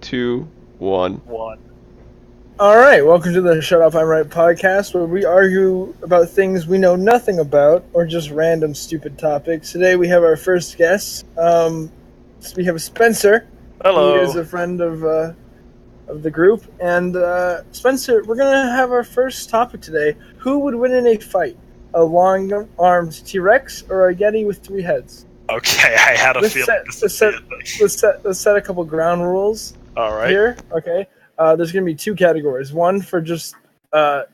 2, 1. Alright, welcome to the Shut Up, I'm Right podcast, where we argue about things we know nothing about, or just random stupid topics. Today we have our first guest. We have Spencer. Hello. He is a friend of the group. And Spencer, we're going to have our first topic today. Who would win in a fight? A long-armed T-Rex or a Yeti with 3 heads? Okay, I had a feeling Let's set a couple ground rules. All right. Here, okay. There's going to be 2 categories. One for just out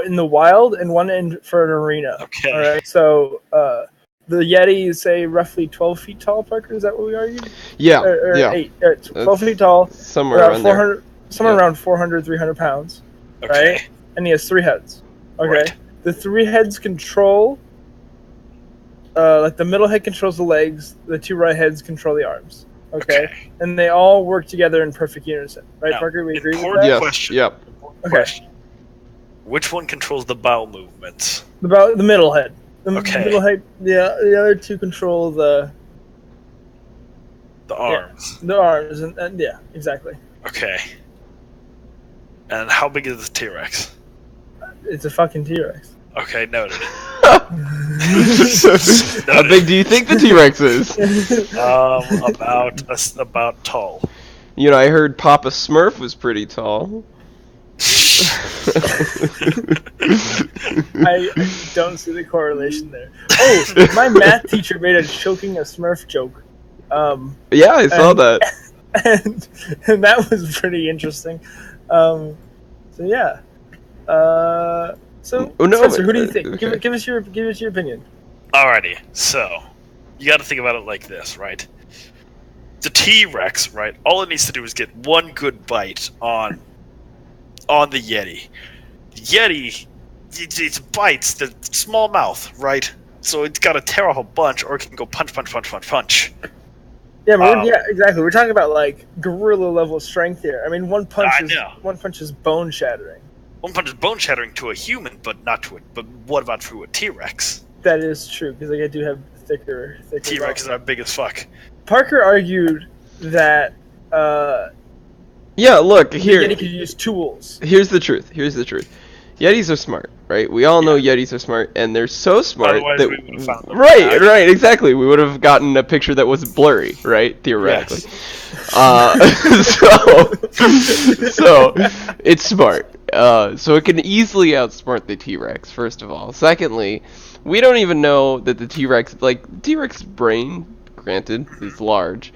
in the wild, and one for an arena. Okay. All right. So the Yeti is, say, roughly 12 feet tall, Parker? Is that what we argued? Yeah. Or yeah. 8. 12 feet tall. Somewhere around there. Somewhere around 400, 300 pounds. Okay. Right? And he has 3 heads. Okay. Right. The 3 heads control... like the middle head controls the legs, the 2 right heads control the arms. Okay. And they all work together in perfect unison. Right, Now, Parker? We agree with important that? Yes. question. Yep. Okay. Question. Which one controls the bowel movements? The middle head. The Okay. middle head. Yeah, the other 2 control the arms. the arms, and yeah, exactly. Okay. And how big is the T-Rex? It's a fucking T-Rex. Okay, noted. How big do you think the T-Rex is? About tall. You know, I heard Papa Smurf was pretty tall. I don't see the correlation there. Oh, my math teacher made a choking a Smurf joke. Yeah, I saw that. And that was pretty interesting. So yeah. So Spencer, who do you think? Okay. Give us your opinion. Alrighty, so you got to think about it like this, right? The T-Rex, right? All it needs to do is get one good bite on the Yeti. The Yeti, it bites the small mouth, right? So it's got to tear off a bunch, or it can go punch. Yeah, but yeah, exactly. We're talking about like gorilla level strength here. I mean, one punch is bone shattering. One punch is bone shattering to a human, but not to it. But what about to a T-Rex? That is true, because I do have thicker T-Rexes are big as fuck. Parker argued that Yeah, look, here. Yeti could use tools. Here's the truth. Yetis are smart, right? We all know Yetis are smart, and they're so smart Otherwise that we would have found them. right, exactly. We would have gotten a picture that was blurry, right? Theoretically. Yes. So it's smart. So it can easily outsmart the T-Rex, first of all. Secondly, we don't even know that the T-Rex, T-Rex's brain, granted, is large,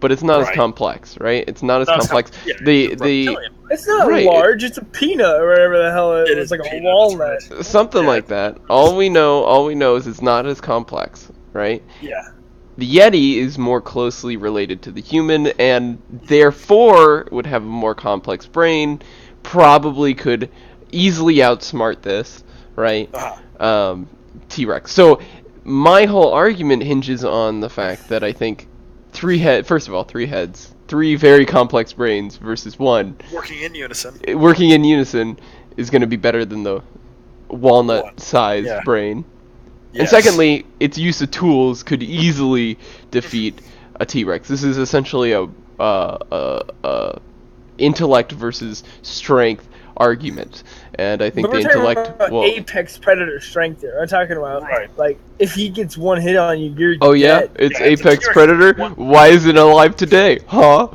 but it's not as complex, right? It's not as complex. It's not large. It's a peanut or whatever the hell it is. It's like a walnut. Something like that. All we know is it's not as complex, right? Yeah. The Yeti is more closely related to the human, and therefore would have a more complex brain. Probably could easily outsmart this, right? T-Rex. So my whole argument hinges on the fact that I think 3 heads, 3 very complex brains versus 1 Working in unison is going to be better than the walnut-sized brain. Yes. And secondly, its use of tools could easily defeat a T-Rex. This is essentially a intellect versus strength argument, and I think but the intellect. We're talking about apex predator strength here. I'm talking about like if he gets one hit on you, you're dead. It's apex predator. Why isn't it alive today? Huh?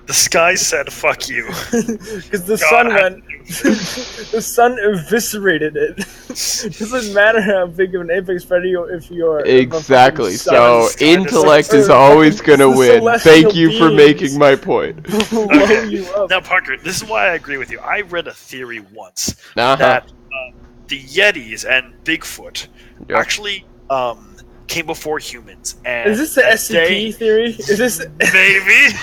The sky said "fuck you" because the sun went. The sun eviscerated it. It doesn't matter how big of an apex predator if you're exactly. So intellect is always gonna win. Thank you for making my point. Now, Parker, this is why I agree with you. I read a theory once that the Yetis and Bigfoot actually came before humans. And is this the SCP theory? Is this maybe?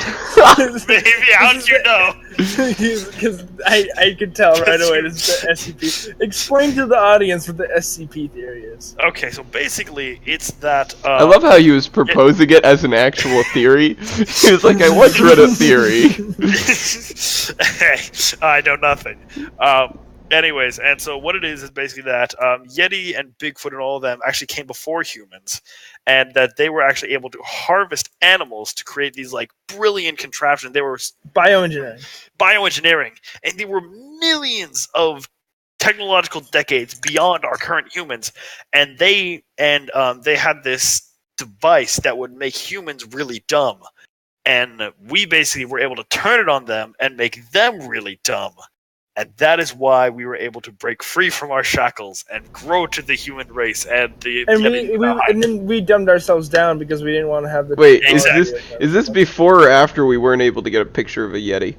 Maybe? How'd you know? Because I could tell right away this is the SCP. Explain to the audience what the SCP theory is. Okay, so basically it's that... I love how he was proposing it as an actual theory. He was like, I once read a theory. Hey, I know nothing. Anyways, and so what it is basically that Yeti and Bigfoot and all of them actually came before humans, and that they were actually able to harvest animals to create these like brilliant contraptions. They were Bioengineering, and they were millions of technological decades beyond our current humans, and they had this device that would make humans really dumb, and we basically were able to turn it on them and make them really dumb. And that is why we were able to break free from our shackles and grow to the human race. And then we dumbed ourselves down because we didn't want to have the. Wait, Exactly. is this before or after we weren't able to get a picture of a Yeti?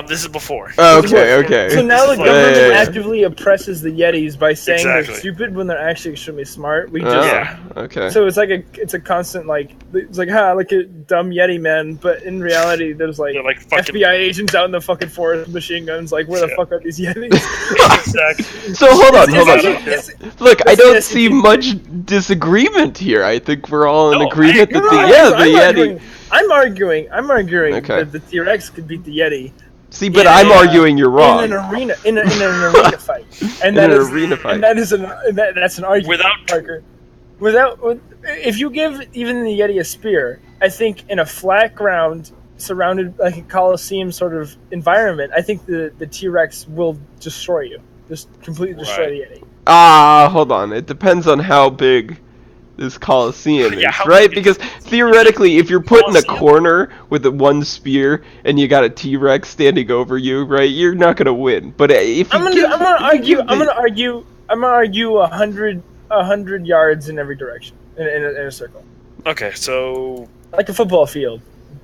This is before. Okay. So now the government actively oppresses the Yetis by saying Exactly. they're stupid when they're actually extremely smart. We Oh, just okay. So it's a constant look at dumb Yeti man, but in reality there's like, They're like fucking FBI agents out in the fucking forest with machine guns, like where the fuck are these Yetis? exactly. So hold on. It's- Look, I don't yes, see it can- much disagreement here. I think we're all in No, agreement that No, the Yeti. I'm arguing Okay. that the T-Rex could beat the Yeti. See, but I'm arguing you're wrong. In an arena fight, and that's an argument. Parker, if you give even the Yeti a spear, I think in a flat ground surrounded like a coliseum sort of environment, I think the T-Rex will destroy you, just completely destroy the Yeti. Hold on. It depends on how big this Coliseum is, how right? big Because theoretically, if you're put in a corner with the one spear and you got a T-Rex standing over you, right, you're not gonna win. But if I'm gonna argue 100 yards in every direction in a circle, Okay, so like a football field,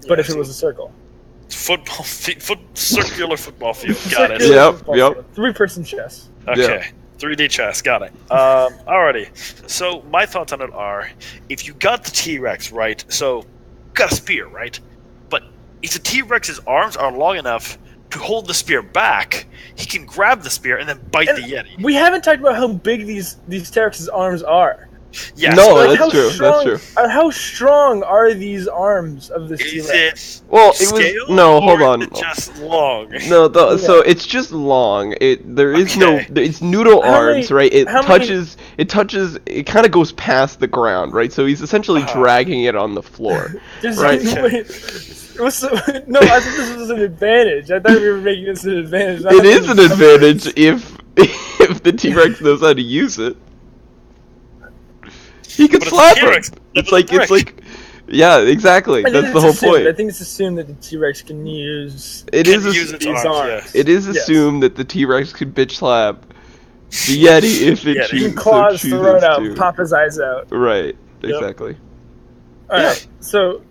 but if it was a circle. Circular football field. Got it. Yep. 3-person chess. Okay. 3D chess, got it. Alrighty. So my thoughts on it are, if you got the T-Rex, right, so you got a spear, right? But if the T-Rex's arms are long enough to hold the spear back, he can grab the spear and then bite the Yeti. We haven't talked about how big these T-Rex's arms are. Yes. No, but that's true. That's true. How strong are these arms of this is T-Rex? Well, it scale, was no. or Hold is on. it just long. No, so it's just long. There is no. It's noodle arms, right? It touches. It kind of goes past the ground, right? So he's essentially dragging it on the floor, right? No, I think this was an advantage. I thought we were making this an advantage. It is an advantage if the T-Rex knows how to use it. He can slap him. It's like, yeah, exactly. That's the whole point. I think it's assumed that the T-Rex can use. It is assumed that the T-Rex could bitch slap the Yeti if it chooses claws to. Throw it out, pop his eyes out. Right. Exactly. All right. So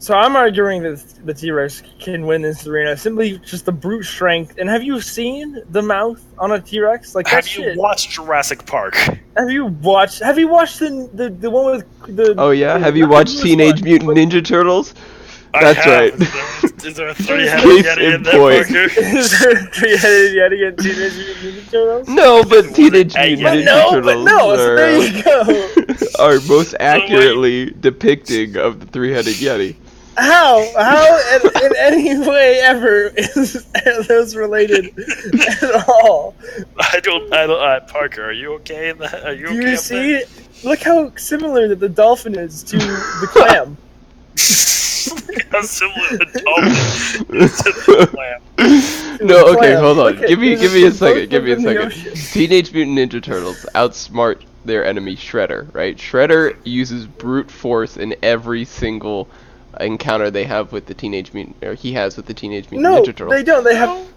I'm arguing that the T-Rex can win this arena simply just the brute strength. And have you seen the mouth on a T-Rex? Like, have you watched Jurassic Park? Have you watched the one with the? Oh yeah. Have you watched Teenage Mutant Ninja Turtles? That's right. Is there a three-headed Yeti in there, Parker? Is there a three-headed Yeti in Teenage Mutant Ninja Turtles? No, but Teenage Mutant Ninja Turtles so there you go. are most accurately depicting of the three-headed Yeti. How in any way ever are those related at all? I don't. Parker, are you okay? Are you okay? Do you see? Look how similar that the dolphin is to the clam. How similar the dolphin is to the clam. No, okay, hold on. Give me a second. Give me a second. Teenage Mutant Ninja Turtles outsmart their enemy Shredder, right? Shredder uses brute force in every single encounter they have with the Teenage Mutant, or he has with the Teenage Mutant Ninja Turtles. No, they don't. They have.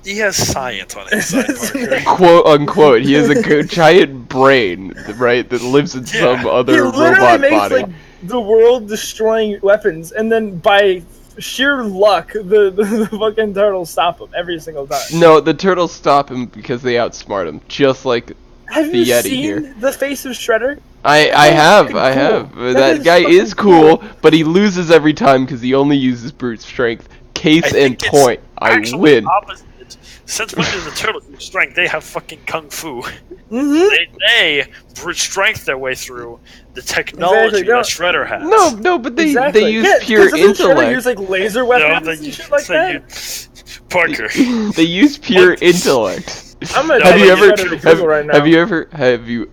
He has science on his side, Parker. Quote unquote. He has a giant brain, right, that lives in some other robot makes, body. Like, the world-destroying weapons, and then by sheer luck, the fucking turtles stop him every single time. No, the turtles stop him because they outsmart him, just like have the you Yeti seen here. The face of Shredder? I have. Cool. That guy is cool, but he loses every time because he only uses brute strength. Case in point, I win. Opposite. Since when do the turtles use strength? They have fucking kung fu. Mm-hmm. They brute strength their way through the technology that Shredder has. No, but they use pure intellect. Shredder use like laser weapons and shit like that? Parker. They use pure intellect. I'm gonna have you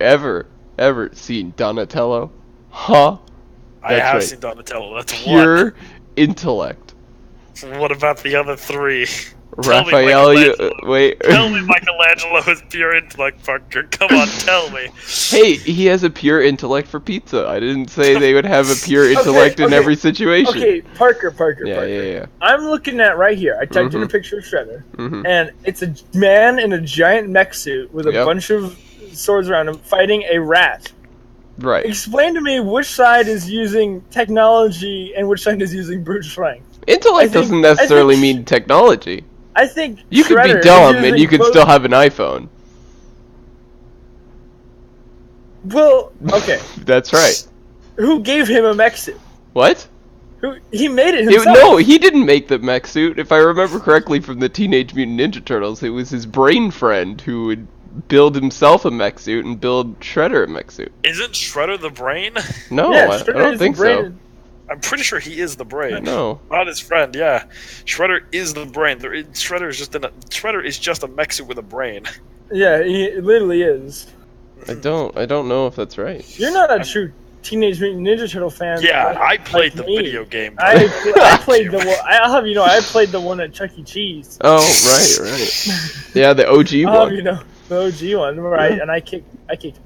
ever seen Donatello? Huh? I That's have right. seen Donatello. That's Pure intellect. one. What about the other three? Raphael, wait. Tell me Michelangelo is pure intellect, Parker. Come on, tell me. Hey, he has a pure intellect for pizza. I didn't say they would have a pure intellect in every situation. Okay, Parker. Yeah. I'm looking at right here. I typed in a picture of Shredder, and it's a man in a giant mech suit with a bunch of swords around him fighting a rat. Right. Explain to me which side is using technology and which side is using brute strength. Intellect doesn't necessarily mean technology. I think you could be dumb and you could still have an iPhone. Well, okay. That's right. Who gave him a mech suit? What? He made it himself. No, he didn't make the mech suit. If I remember correctly from the Teenage Mutant Ninja Turtles, it was his brain friend who would build himself a mech suit and build Shredder a mech suit. Isn't Shredder the brain? No, yeah, I don't think so. I'm pretty sure he is the brain. No. Not his friend, yeah. Shredder is the brain. Shredder is just a mech suit with a brain. Yeah, he literally is. I don't know if that's right. You're not a true Teenage Mutant Ninja Turtle fan. Yeah, I played the video game. I played the one. I'll have you know, I played the one at Chuck E. Cheese. Oh, right. Yeah, the OG one. I'll have you know, the OG one, right? And I kicked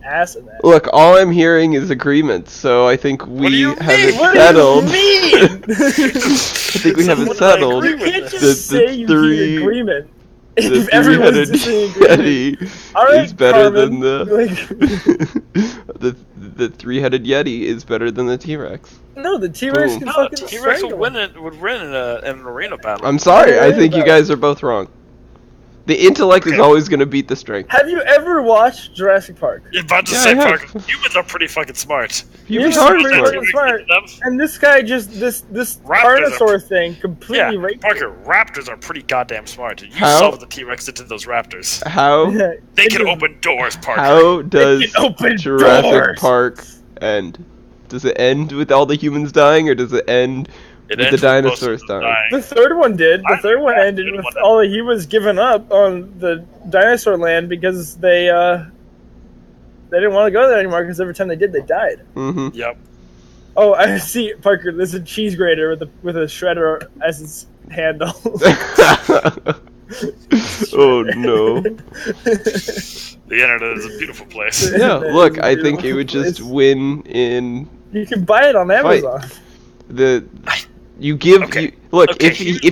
ass in that. Look, all I'm hearing is agreements, so I think we have it what settled. What do you mean? I think we have it settled. You can't just say you need agreement. The If everyone's three-headed Yeti is better than the three-headed Yeti is better than the T-Rex. No, the T-Rex can fucking T-Rex would win in an arena battle. I'm sorry, I think you guys are both wrong. The intellect is always going to beat the strength. Have you ever watched Jurassic Park? You're about to say, Parker, humans are pretty fucking smart. Humans are pretty smart. And this guy just, this Carnosaur thing completely raped Parker, raptors are pretty goddamn smart. You saw what the T-Rex did to those raptors. How? They can open doors, Parker. How does Jurassic Park end? Does it end with all the humans dying, or does it end with the dinosaurs dying? The third one did. The third one ended with all the humans giving up on the dinosaur land because they didn't want to go there anymore because every time they did, they died. Mm-hmm. Yep. Oh, I see, Parker. There's a cheese grater with a shredder as its handle. Oh no. The internet is a beautiful place. Yeah, look, I think it would just win in. You can buy it on Amazon. If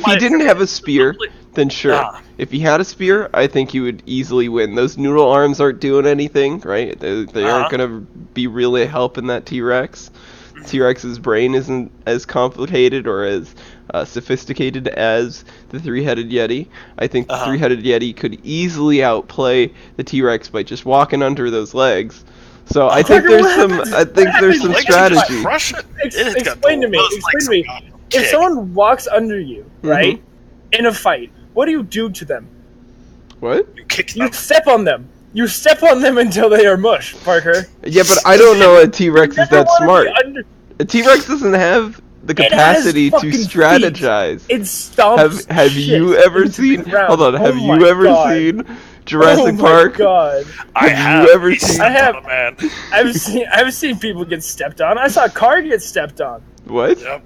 he didn't have a spear, then sure. If he had a spear, I think he would easily win. Those noodle arms aren't doing anything, right? They aren't gonna be really helping that T-Rex. T-Rex's brain isn't as complicated or as sophisticated as the three-headed Yeti. I think the three-headed Yeti could easily outplay the T-Rex by just walking under those legs. So I think there's some strategy. Explain to me. If someone walks under you, right, in a fight, what do you do to them? What? You kick them. You step on them. You step on them until they are mush, Parker. Yeah, but I don't know a T-Rex is that smart. A T-Rex doesn't have the capacity to strategize. It stomps. Have you ever seen? Hold on. Have you ever seen Jurassic Park? God. Have you ever seen? I have. I've seen people get stepped on. I saw a car get stepped on. What? Yep.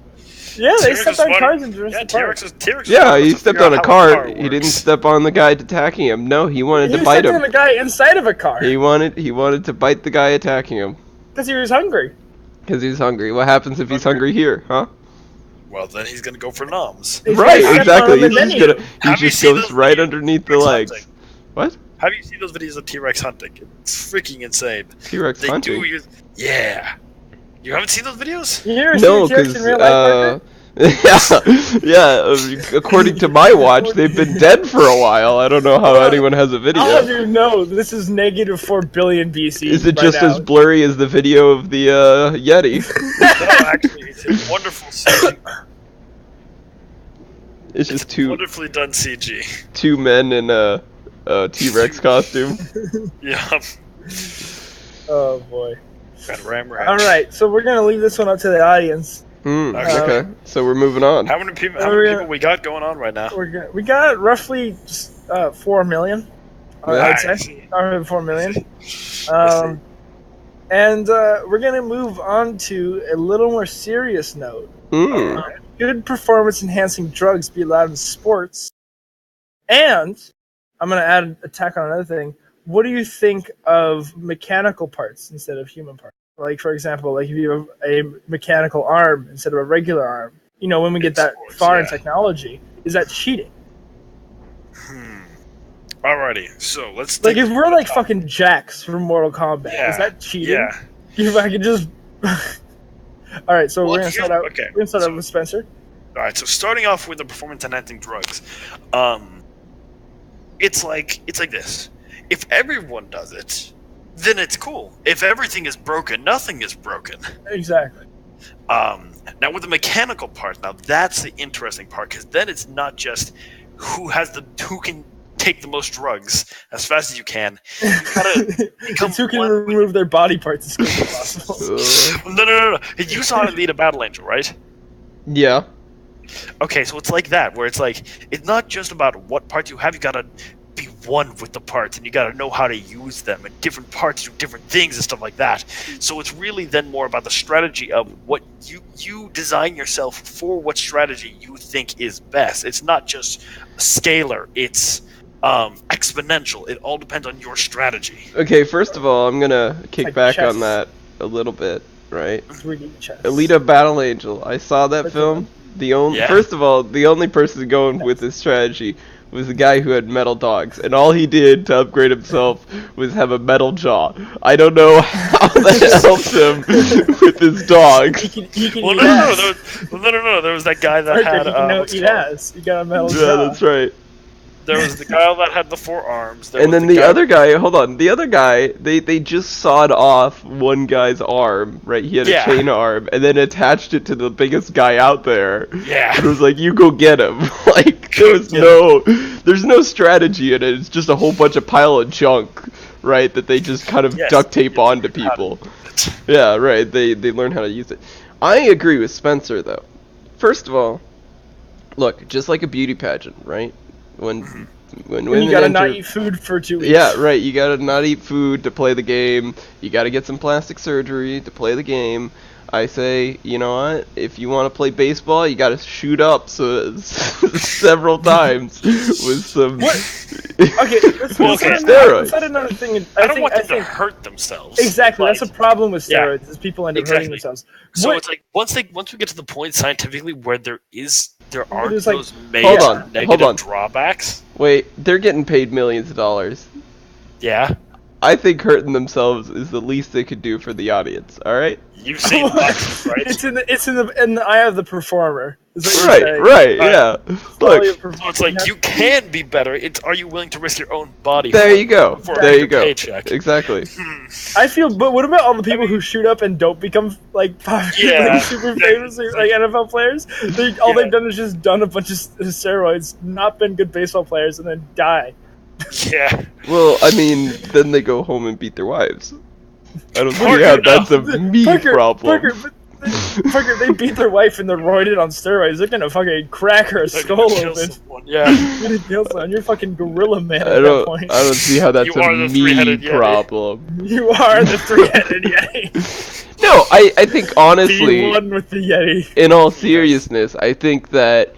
Yeah, they stepped on cars in Jurassic Park. Yeah, he stepped on a car. He didn't step on the guy attacking him. No, he wanted to bite him. He stepped on the guy inside of a car. He wanted to bite the guy attacking him. Because he was hungry. Because he's hungry. What happens if he's hungry here, huh? Well, then he's gonna go for noms. Right, exactly. He just goes right underneath the legs. What? Have you seen those videos of T-Rex hunting? It's freaking insane. T-Rex hunting? Yeah. You haven't seen those videos? No, because according to my watch, they've been dead for a while. I don't know how anyone has a video. I'll have you know, this is -4 billion BC. Is it just as blurry as the video of the Yeti? No, actually, it's a wonderful CG. It's just two wonderfully done CG. Two men in a T-Rex costume. Yeah. Oh boy. Alright, so we're gonna leave this one up to the audience. Okay, so we're moving on. How many people we got going on right now? We got roughly 4 million. I'd say. 4 million. And we're going to move on to a little more serious note. Could performance-enhancing drugs be allowed in sports? And I'm going to add a tack on another thing. What do you think of mechanical parts instead of human parts? Like, for example, like if you have a mechanical arm instead of a regular arm, you know, when we get that far in technology, is that cheating? Alrighty, so let's like if we're like fucking Jax from Mortal Kombat, is that cheating? Yeah. If I could just. All right, so we're gonna start out. Okay. We're gonna start out with Spencer. All right, so starting off with the performance-enhancing drugs, it's like this. If everyone does it, then it's cool. If everything is broken, nothing is broken. Exactly. Now with the mechanical part, now that's the interesting part, because then it's not just who can take the most drugs as fast as you can. You gotta it's who can remove their body parts as quickly as possible. No. You saw Alita Battle Angel, right? Yeah. Okay, so it's like that, where it's like, it's not just about what parts you have, you gotta be one with the parts, and you gotta know how to use them, and different parts do different things and stuff like that. So it's really then more about the strategy of what you design yourself for, what strategy you think is best. It's not just scalar, it's exponential. It all depends on your strategy. Okay, first of all, I'm gonna kick back on that a little bit, right? 3D chess. Alita Battle Angel. I saw that film. First of all, the only person going with this strategy was the guy who had metal dogs, and all he did to upgrade himself was have a metal jaw. I don't know how that helps him with his dog. No. There was that guy that had. He has. He got a metal jaw. Yeah, that's right. There was the guy that had the 4 arms. And then the other guy, hold on, the other guy, they just sawed off one guy's arm, right? He had a chain arm, and then attached it to the biggest guy out there. Yeah. It was like, you go get him. Like, there's no strategy in it. It's just a whole bunch of pile of junk, right? That they just kind of duct tape onto people. Yeah, right. They learn how to use it. I agree with Spencer, though. First of all, look, just like a beauty pageant, right? When women you gotta not eat food for 2 weeks. Yeah, right. You gotta not eat food to play the game. You gotta get some plastic surgery to play the game. I say, you know what? If you want to play baseball, you gotta shoot up several times with some. Okay, steroids. That's another thing. I don't want them to hurt themselves. Exactly, that's a problem with steroids. Is people end up hurting themselves. So it's like once we get to the point scientifically where there aren't like, those major negative drawbacks. Wait, they're getting paid millions of dollars. Yeah. I think hurting themselves is the least they could do for the audience. All right. You've seen that, right? It's in the eye of the performer. Right, yeah. Look, so it's like you can be better. It's are you willing to risk your own body? There you go. There you go. Paycheck? Exactly. I feel, but what about all the people who shoot up and don't become like super famous, like NFL players? All they've done is just done a bunch of steroids, not been good baseball players, and then die. Yeah. Well, I mean, then they go home and beat their wives. I don't see how that's a me problem. Parker, they beat their wife and they're roided on steroids. They're gonna fucking crack her skull open. Yeah. You're gonna kill someone. You're fucking gorilla man at that point. I don't see how that's a me problem. You are the 3-headed Yeti. No, I think honestly, Be one with the Yeti. In all seriousness, I think that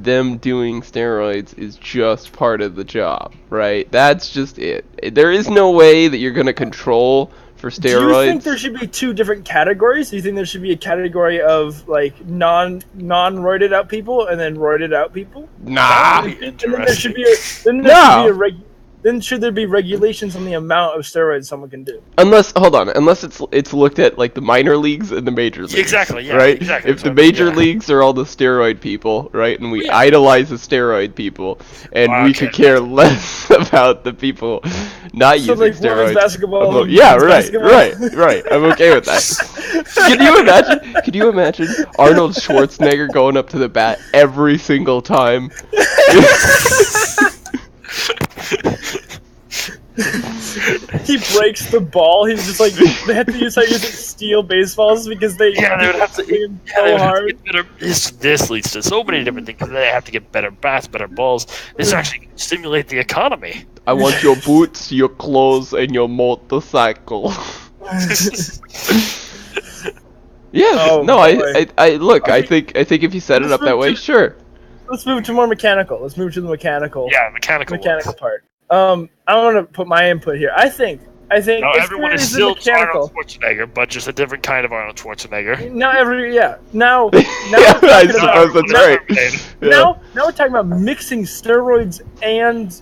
them doing steroids is just part of the job, right? That's just it. There is no way that you're gonna control for steroids. Do you think there should be 2 different categories? Do you think there should be a category of like non-roided out people and then roided out people? Nah. And then there should be then should there be regulations on the amount of steroids someone can do? Unless it's looked at like the minor leagues and the major leagues. Exactly, yeah. Right? Exactly. If the major leagues are all the steroid people, right, and we idolize the steroid people, and we could care less about the people not using steroids. Basketball, right. I'm okay with that. Can you imagine Arnold Schwarzenegger going up to the bat every single time? He breaks the ball. He's just like, they have to use steel baseballs because they would have to aim so hard. This leads to so many different things. They have to get better bats, better balls. This actually can stimulate the economy. I want your boots, your clothes, and your motorcycle. Yeah, Oh, no, boy. I look, I think if you set it up that way, sure. Let's move to more mechanical. Let's move to the mechanical. Yeah, mechanical part. I want to put my input here. I think No, if everyone there is is a still mechanical. Arnold Schwarzenegger, but just a different kind of Arnold Schwarzenegger. Now Yeah, now I we're talking suppose about, that's now, right. Yeah. now we're talking about mixing steroids and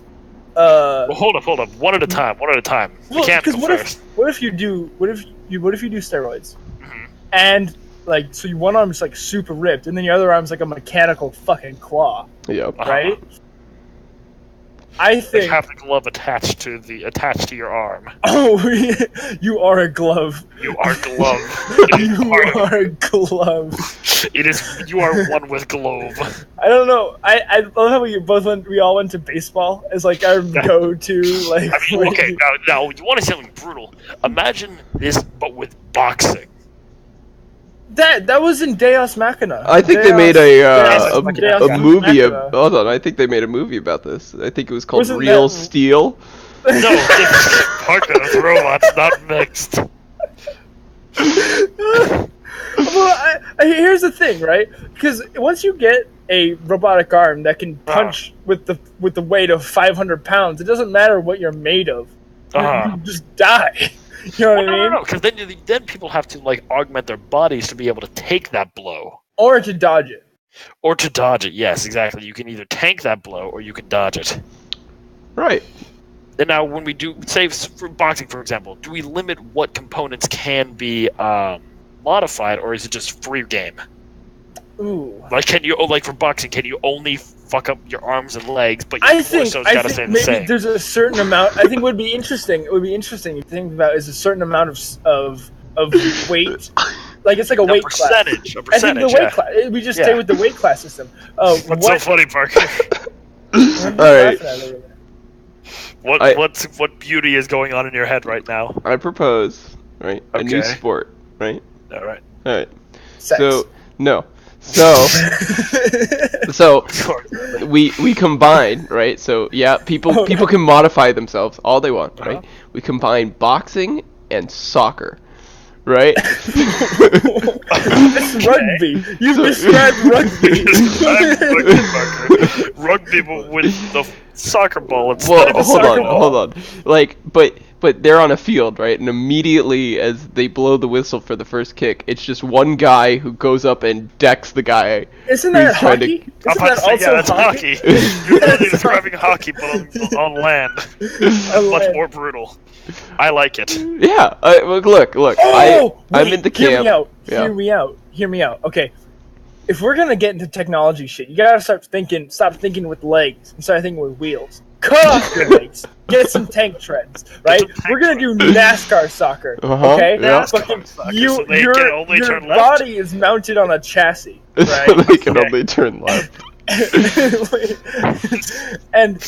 Well, hold up, one at a time. well, because Mechanical first. what if you do steroids Mhm. and like so you one arm's like super ripped and then your other arm's like a mechanical fucking claw, Yep. right? I You think have the glove attached to your arm. oh you are a glove. You are glove. You are a glove. It is. You are one with glove. I don't know. I love how we all went to baseball as like our go-to like. I mean, okay, now you want to see something brutal? Imagine this, but with boxing. That was in Deus Machina. I think they made Deus a movie. Machina. Hold on, I think they made a movie about this. I think it was called Wasn't Real that- Steel. No, it's partners, robots, not mixed. Well, here's the thing, right? Because once you get a robotic arm that can punch with the weight of 500 pounds, it doesn't matter what you're made of. You just die. You know what I mean? No, because then people have to like augment their bodies to be able to take that blow. Or to dodge it. Or to dodge it, yes, exactly. You can either tank that blow or you can dodge it. Right. And now, when we do, say, for boxing, for example, do we limit what components can be modified, or is it just free game? Ooh. Like, for boxing, can you only fuck up your arms and legs, but your I think gotta stay the maybe same? there's a certain amount. I think would be interesting. It would be interesting to think about is a certain amount of weight. Like it's like a weight class. A I percentage, think the weight class. We just stay with the weight class system. Oh, What's so funny, Parker? Alright. What beauty is going on in your head right now? I propose, right? A new Okay. sport, right? All right. Alright. Sex. So no. So so Of course. we combine, right? So yeah, people can modify themselves all they want, right? We combine boxing and soccer, right? It's rugby. You described rugby. Rugby with the soccer ball instead Well, of a hold soccer on, ball. hold on. Like, but they're on a field, right? And immediately as they blow the whistle for the first kick, it's just one guy who goes up and decks the guy. Isn't that who's trying to- hockey? I'm Isn't about that to say, also yeah, that's hockey? You're literally describing hockey, but on land. On Much land. more brutal. I like it. Yeah. Look. Oh, I'm wait, in the Hear camp. me out. Yeah. Hear me out. Okay. If we're gonna get into technology shit, you gotta stop thinking with legs and start thinking with wheels. Cut off your legs. Get some tank treads, right? some tank We're gonna do NASCAR soccer, Uh-huh, okay? yeah. Fucking- Soccer, you, so they your can only your turn left. body is mounted on a chassis, right? They can only turn left. and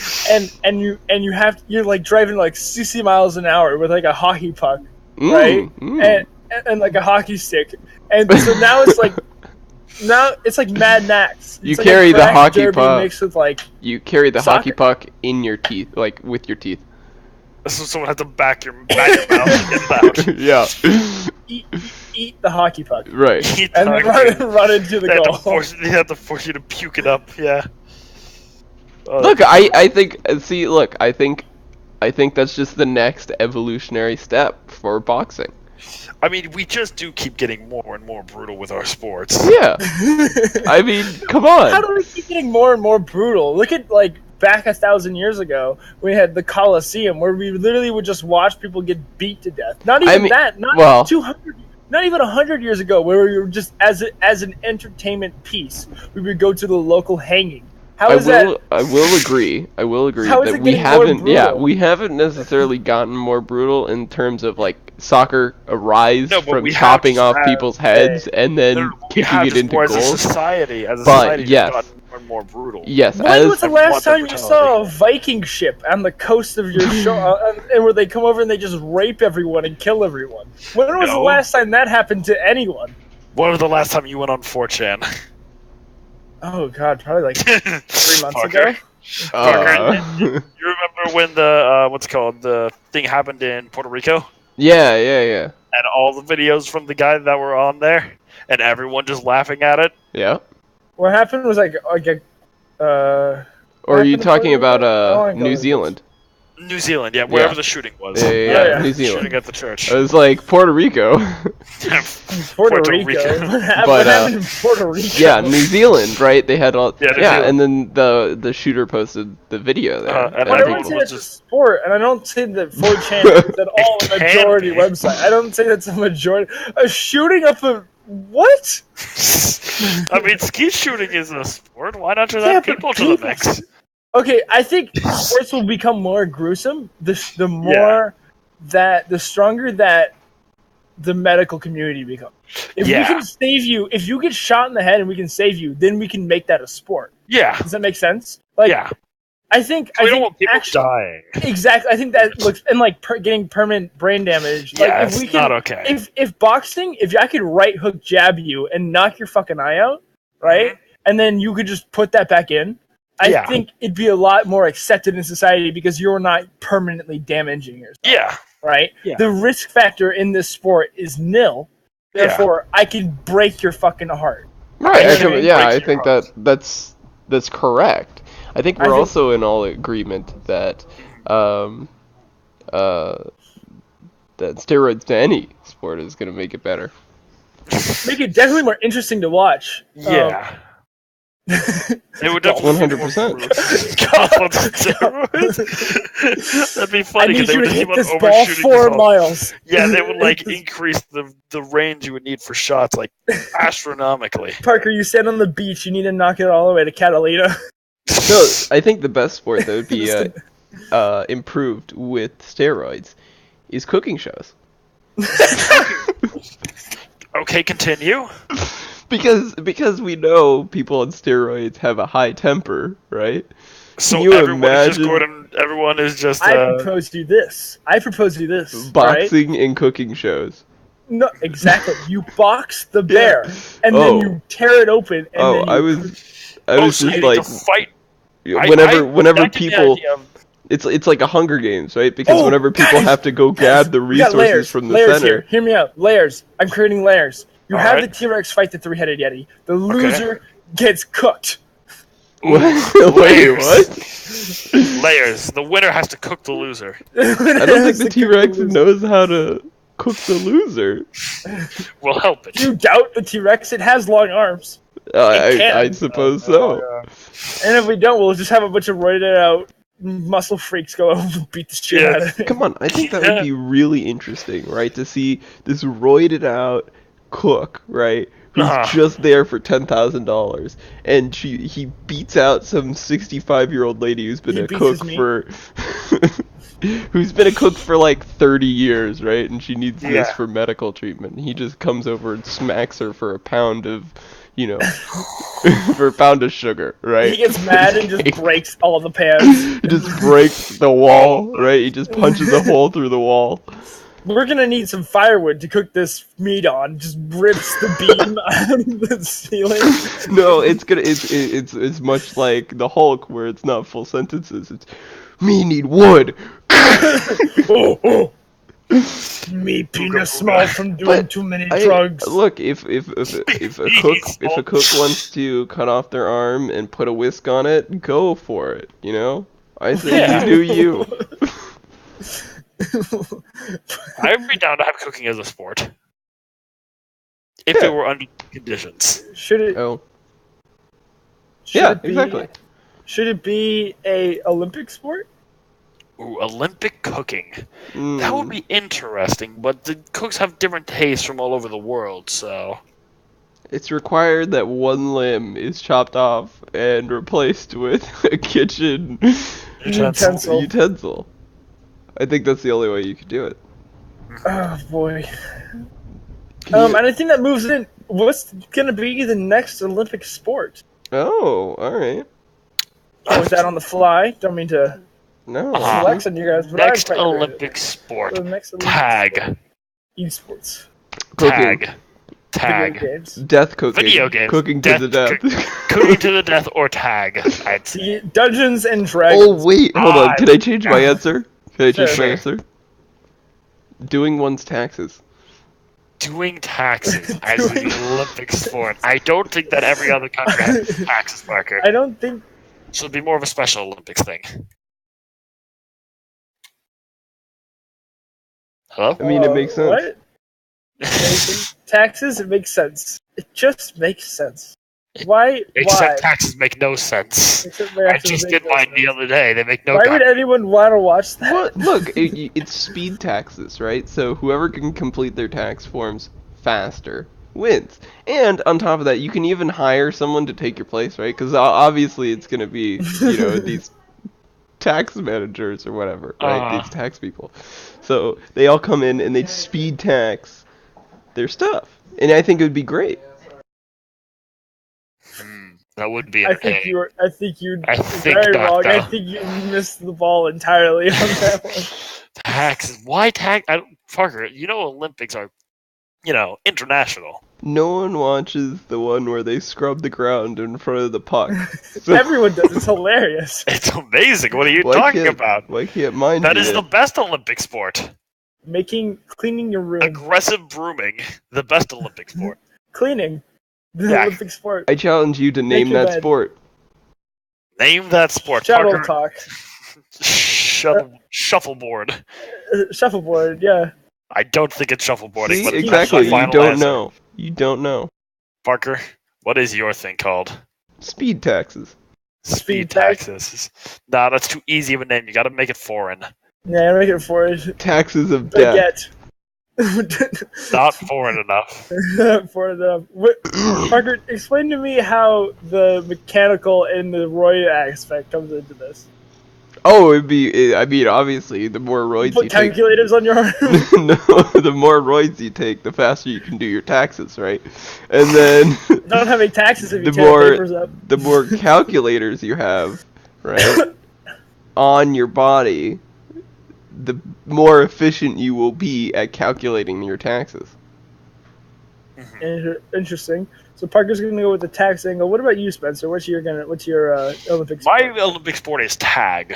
you're like driving like 60 miles an hour with like a hockey puck, right? And like a hockey stick, and so now it's like Mad Max. You It's carry like a the crack hockey derby puck. mixed with like You carry the Soccer. hockey puck in your teeth, like with your teeth. So someone has to back your mouth and get it out. Yeah. eat the hockey puck Right. Eat and the then hockey. run into the They goal. have to force you to puke it up. Yeah. Oh, Look, I think. See, look, I think that's just the next evolutionary step for boxing. I mean, we just do keep getting more and more brutal with our sports. Yeah. I mean, come on. How do we keep getting more and more brutal? Look at like back 1,000 years ago, we had the Colosseum where we literally would just watch people get beat to death. Not even that. Not 200. Not even 100 years ago, where we were just as an entertainment piece, we would go to the local hanging. How is that? I will agree How is that it we getting more haven't. Yeah, brutal? we haven't necessarily gotten more brutal in terms of like soccer arise No, but from we have chopping just off had- people's heads and then We kicking have it just into more as a goals. society, But, we've yes. gotten more and more brutal. Yes, When was the last Lots of time you saw a Viking ship on the coast of your show, and where they come over and they just rape everyone and kill everyone? When was the No. last time that happened to anyone? When was the last time you went on 4chan? Oh God, probably like 3 months Parker. ago. Parker, you remember when the what's it called, the thing happened in Puerto Rico? Yeah. and all the videos from the guy that were on there, and everyone just laughing at it. Yeah. What happened was like Or are you talking about New Zealand? New Zealand, yeah, wherever the shooting was. Yeah, New Zealand. Shooting at the church. It was like Puerto Rico. Puerto Rico. What happened in Puerto Rico? Yeah, New Zealand, right? They had all. Yeah, and then the shooter posted the video there. And I don't say it's a sport, and I don't say that 4chan is at all a majority website. I don't say that's a majority. A shooting up a what? I mean, skeet shooting is a sport. Why not just add people to the mix? Okay, I think sports will become more gruesome the stronger that the medical community becomes. If we can save you, if you get shot in the head and we can save you, then we can make that a sport. Yeah. Does that make sense? Like, yeah. I think don't want people dying. Exactly. I think that looks and like getting permanent brain damage. Yeah, like, if we can, not okay. If boxing, if I could right hook jab you and knock your fucking eye out, right, and then you could just put that back in. I think it'd be a lot more accepted in society because you're not permanently damaging yourself. Yeah. Right? Yeah. The risk factor in this sport is nil. Therefore, I can break your fucking heart. Right. I think that's correct. I think we're also in all agreement that that steroids to any sport is going to make it better. Make it definitely more interesting to watch. Yeah. It would definitely 100%. That'd be funny. I need they you would to just hit keep this on ball overshooting 4 miles. Yeah, they would like increase the range you would need for shots like astronomically. Parker, you stand on the beach. You need to knock it all the way to Catalina. No, I think the best sport that would be improved with steroids is cooking shows. Okay, continue. Because we know people on steroids have a high temper, right? So Can you everyone imagine is just going and everyone is just. I propose to you this. Boxing and cooking shows. No, exactly. You box the bear, and then you tear it open. And then I was just like, fight. Whenever people. It's like a Hunger Games, right? Because whenever people have to go grab the resources from the center. Here. Hear me out. Layers. I'm creating layers. You have the T-Rex fight the 3-headed Yeti. The loser gets cooked. Wait, what? Layers. The winner has to cook the loser. I don't think the T-Rex knows how to cook the loser. We'll help it. You doubt the T-Rex? It has long arms. I suppose so. And if we don't, we'll just have a bunch of roided out muscle freaks go over and beat the shit out of it. Come on, I think that would be really interesting, right? To see this roided out cook, right? Who's just there for $10,000, and he beats out some 65-year-old lady who's been a cook for who's been a cook for like 30 years, right? And she needs this for medical treatment. He just comes over and smacks her for a pound of, for a pound of sugar, right? He gets mad and just breaks all the pans. He just breaks the wall, right? He just punches a hole through the wall. We're gonna need some firewood to cook this meat on. Just rips the beam out of the ceiling. No, it's much like the Hulk, where it's not full sentences. It's me need wood. Me penis small from doing too many drugs. Look, if a cook wants to cut off their arm and put a whisk on it, go for it. I say you do you. I'd be down to have cooking as a sport. If it were under conditions. Should it? Oh. Exactly. Should it be a Olympic sport? Ooh, Olympic cooking. That would be interesting, but the cooks have different tastes from all over the world, so... It's required that one limb is chopped off and replaced with a kitchen utensil. I think that's the only way you could do it. Oh, boy. And I think that moves in. What's going to be the next Olympic sport? Oh, alright. Was that on the fly? Don't mean to... No. Flex on you guys, but next Olympic sport. Tag. Esports. Cooking. Tag. Death cooking. Video games. Cooking to the death. Cooking to the death or tag. I'd say. Dungeons and Dragons. Oh, wait. Hold on. Can I change my answer? Doing one's taxes. Doing taxes as an Olympic sport. I don't think that every other country has taxes, Parker. I don't think. So it'd be more of a Special Olympics thing. Hello? I mean, it makes sense. What? Taxes, it makes sense. It just makes sense. Why? Except taxes make no sense. I just did mine the other day. They make no sense. Why would anyone want to watch that? Well, look, it's speed taxes, right? So whoever can complete their tax forms faster wins. And on top of that, you can even hire someone to take your place, right? Because obviously it's going to be, these tax managers or whatever, right? These tax people. So they all come in and they speed tax their stuff. And I think it would be great. That would be. I think you're very wrong. Though. I think you missed the ball entirely on that one. Taxes? Why tax? Parker, Olympics are, international. No one watches the one where they scrub the ground in front of the puck. So everyone does. It's hilarious. It's amazing. What are you talking about? Why can't mine? That is the best Olympic sport. Cleaning your room. Aggressive brooming, the best Olympic sport. Cleaning. The Olympic sport. I challenge you to name that sport. Name that sport. Shuttle talk. Shuffleboard. Shuffleboard, yeah. I don't think it's shuffleboarding. See, exactly. You don't know. You don't know. Parker, what is your thing called? Speed taxes. Speed taxes. Nah, that's too easy of a name. You gotta make it foreign. Yeah, make it foreign. Taxes of death. Not foreign enough. Foreign enough. Parker, explain to me how the mechanical and the roid aspect comes into this. Oh, I mean, obviously, the more roids you take... Put calculators on your arm? No, the more roids you take, the faster you can do your taxes, right? And then... Don't have any taxes if you tear papers up. The more calculators you have, right, on your body, the more efficient you will be at calculating your taxes. Interesting. So Parker's gonna go with the tax angle. What about you, Spencer? What's your Olympic sport? My Olympic sport is tag.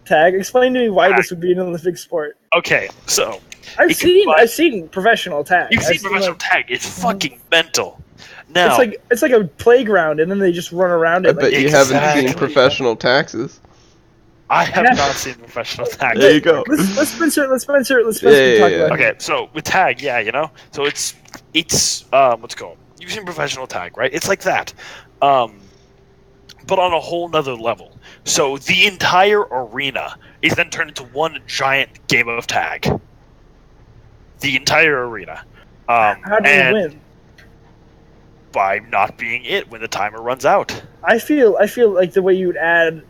Tag. Explain to me why this would be an Olympic sport. Okay, so I've seen professional tag. You've seen professional tag. It's fucking mental. Now it's like a playground, and then they just run around it. I bet you haven't seen professional taxes. I have not seen professional tag. There you go. Let's Spencer talk about it. Okay, so with tag, so it's what's it called? You've seen professional tag, right? It's like that, but on a whole nother level. So the entire arena is then turned into one giant game of tag. The entire arena. How do you win? By not being it when the timer runs out. I feel like the way you would add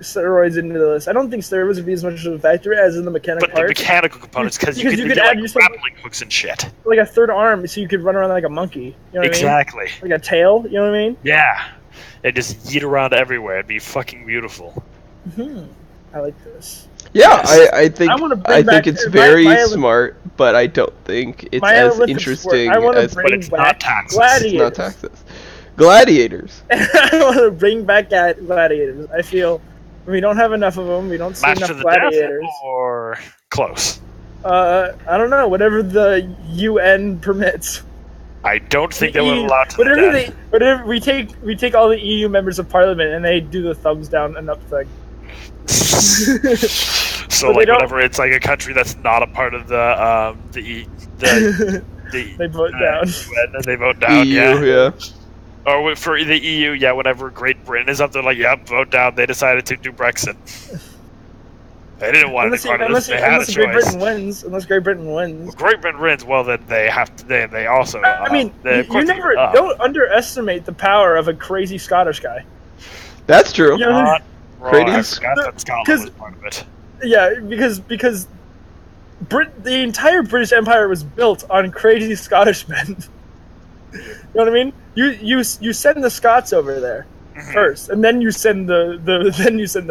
steroids into this. I don't think steroids would be as much of a factor as in the mechanical parts. But the mechanical components, because you could add grappling hooks and shit. Like a third arm, so you could run around like a monkey. You know what exactly. I mean? Like a tail, you know what I mean? Yeah. And just yeet around everywhere. It'd be fucking beautiful. I like this. Yeah, yes. I think it's very smart, but I don't think it's as interesting as... But it's not taxes. Gladiators. It's not taxes. Gladiators. I want to bring back gladiators. I feel... We don't have enough of them. We don't see enough gladiators. Or close. I don't know. Whatever the UN permits. I don't think they would allow to. Whatever we take all the EU members of Parliament and they do the thumbs down and up thing. So like whenever it's like a country that's not a part of the they vote down. UN, they vote down. EU, yeah. Or for the EU, yeah, whenever Great Britain is up there, like, yep, vote down. They decided to do Brexit. They didn't want to be part of this. They had a choice. Unless Great Britain wins. Well, Great Britain wins, well, then they have to. They also. I mean, you never don't underestimate the power of a crazy Scottish guy. That's true. You know, I forgot that Scotland was part of it. Yeah, because the entire British Empire was built on crazy Scottish men. You know what I mean? You send the Scots over there first, and then you send the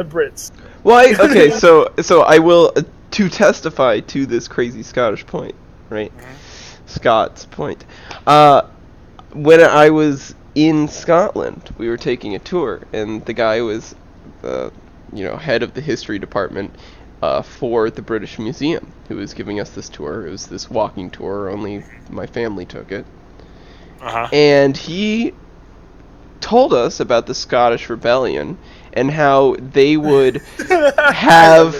Brits. Well, okay, so I will to testify to this crazy Scottish point, right? Scots point. When I was in Scotland, we were taking a tour, and the guy was, head of the history department, for the British Museum, who was giving us this tour. It was this walking tour, only my family took it. And he told us about the Scottish Rebellion and how they would have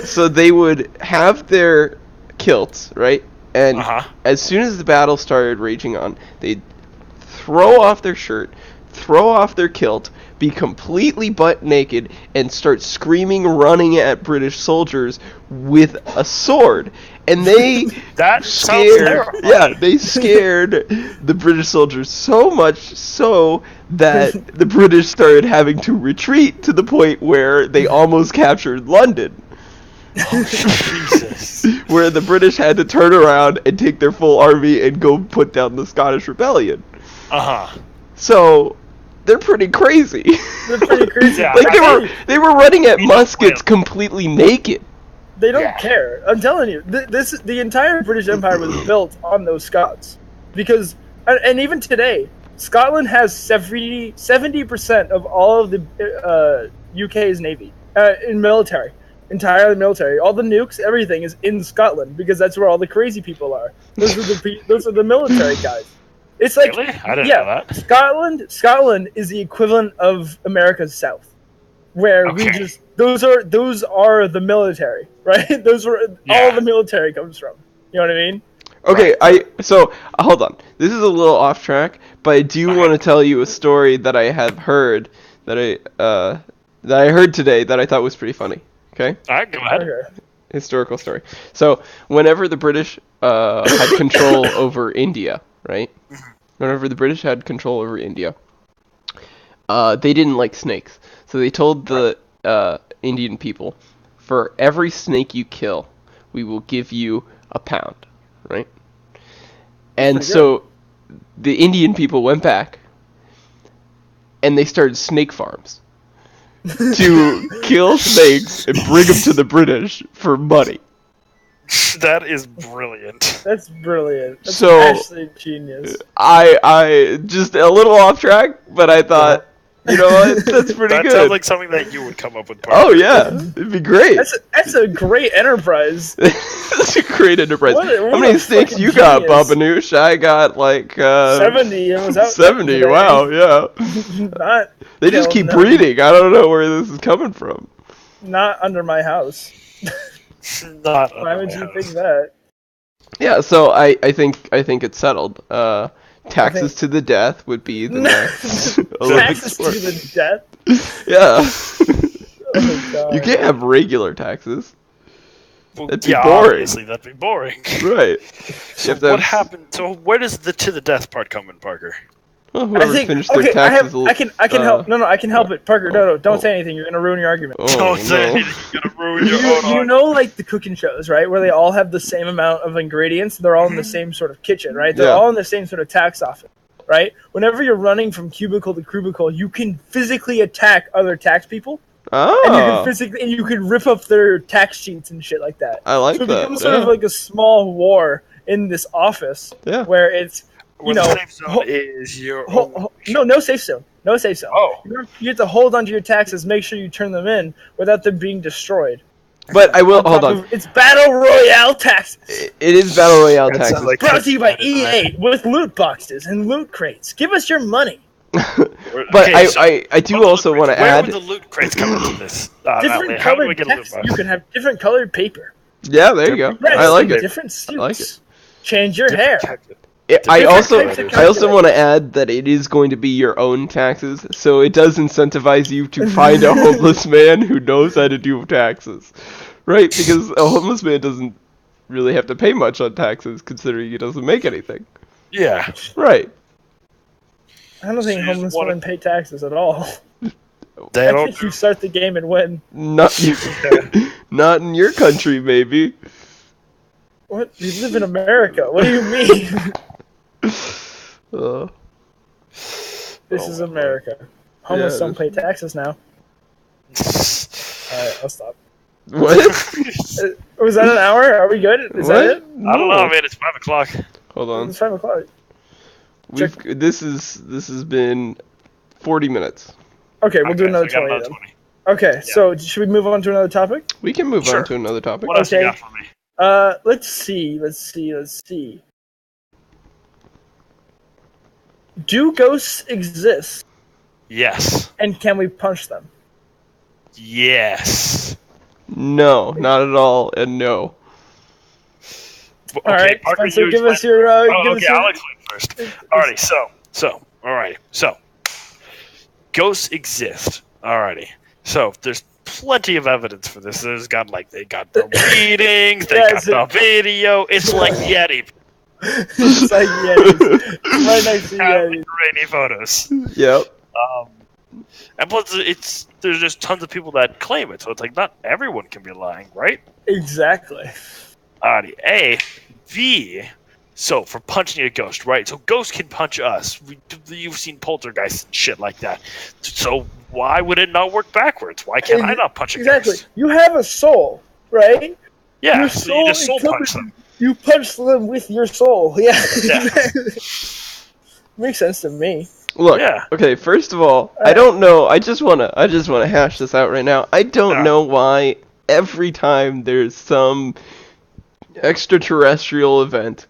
so they would have their kilts, right? And as soon as the battle started raging on, they'd throw off their shirt, throw off their kilt, be completely butt naked, and start screaming, running at British soldiers with a sword. And they they scared the British soldiers so much so that the British started having to retreat to the point where they almost captured London. Oh, Jesus. Where the British had to turn around and take their full army and go put down the Scottish Rebellion. So they're pretty crazy. They're pretty crazy. Like they were running at muskets completely naked. They don't care. I'm telling you, the entire British Empire was built on those Scots, because and even today, Scotland has 70% of all of the UK's navy in military, entirely military. All the nukes, everything is in Scotland because that's where all the crazy people are. Those are the military guys. It's like really? I didn't know that. Scotland is the equivalent of America's South, where we just those are the military, right? Those were all the military comes from. You know what I mean? Okay, so hold on. This is a little off track, but I do want to tell you a story that I have heard that I heard today that I thought was pretty funny. Okay? All right, go ahead. Okay. Historical story. So, whenever the British had control over India, right? Whenever the British had control over India, they didn't like snakes. So they told the Indian people, for every snake you kill, we will give you £1, right? And so the Indian people went back and they started snake farms to kill snakes and bring them to the British for money. That is brilliant. That's brilliant. That's so actually genius. I just a little off track, but I thought, you know what, that's pretty that good. That sounds like something that you would come up with. Oh yeah, it'd be great. That's a great enterprise. That's a great enterprise. What How many snakes you got, Babanoosh? I got like 70. It was out 70. today. Wow, yeah. They just keep breeding. I don't know where this is coming from. Not under my house. Why would you think that? Yeah, so I think it's settled. Taxes to the death would be the next Olympic Taxes sport. to the death? Yeah. Oh, God. You can't have regular taxes. Well, That'd be boring. Obviously, that'd be boring. Right. So what happened? So where does the to the death part come in, Parker? Well, whoever finished their taxes I can help. No, I can help it. Parker, no, don't say anything. You're gonna ruin your argument. Don't say anything. You're gonna ruin your own argument. You know, like the cooking shows, right? Where they all have the same amount of ingredients. They're all in the same sort of kitchen, right? They're all in the same sort of tax office, right? Whenever you're running from cubicle to cubicle, you can physically attack other tax people. Oh. And you can rip up their tax sheets and shit like that. I like so it that. becomes sort of like a small war in this office, where it's the safe zone is your own. No safe zone. No safe zone. Oh. You have to hold onto your taxes, make sure you turn them in without them being destroyed. But I will hold on. It's Battle Royale taxes. It is Battle Royale taxes. Like Brought to you by EA with loot boxes and loot crates. Give us your money. But I do also want to add. Where would the loot crates come into this? Different colored text. You can have different colored paper. Yeah, there you go. Yes, I like it. Different suits. I like it. Change your hair. I also want to add that it is going to be your own taxes, so it does incentivize you to find a homeless man who knows how to do taxes, right? Because a homeless man doesn't really have to pay much on taxes, considering he doesn't make anything. Yeah. Right. I don't think homeless women pay taxes at all. They I don't. think you start the game and win. Not not in your country, maybe. What? You live in America. What do you mean? This is America. Homeless don't pay taxes now. Alright, I'll stop. What? Was that an hour? Are we good? Is that it? I don't know, man. It's 5 o'clock. Hold on. It's 5 o'clock. This has been 40 minutes. Okay, we'll do another so 20 then. Okay, so should we move on to another topic? We can move Sure. on to another topic. What else you Okay. got for me? Let's see. Do ghosts exist, Yes. and can we punch them? Yes. No, not at all, and no. Okay, All right, Parker, Spencer, you give us explain. your. I'll explain first. Alrighty, so ghosts exist. Alrighty, so there's plenty of evidence for this. They got the readings, they got the video. It's like Yeti. It's like Yetis. Right next to Yetis. Grainy photos. Yep. And plus, there's just tons of people that claim it, so it's like not everyone can be lying, right? Exactly. Alrighty, A, V. So for punching a ghost, right? So ghosts can punch us. You've seen poltergeists and shit like that. So why would it not work backwards? Why can't I not punch a Exactly. ghost? You have a soul, right? Yeah, Your so you just soul punch encompasses- them. You punch them with your soul. Yeah. Yeah. Makes sense to me. Look, Yeah. okay, first of all, I don't know, I just wanna hash this out right now. I don't know why every time there's some extraterrestrial event,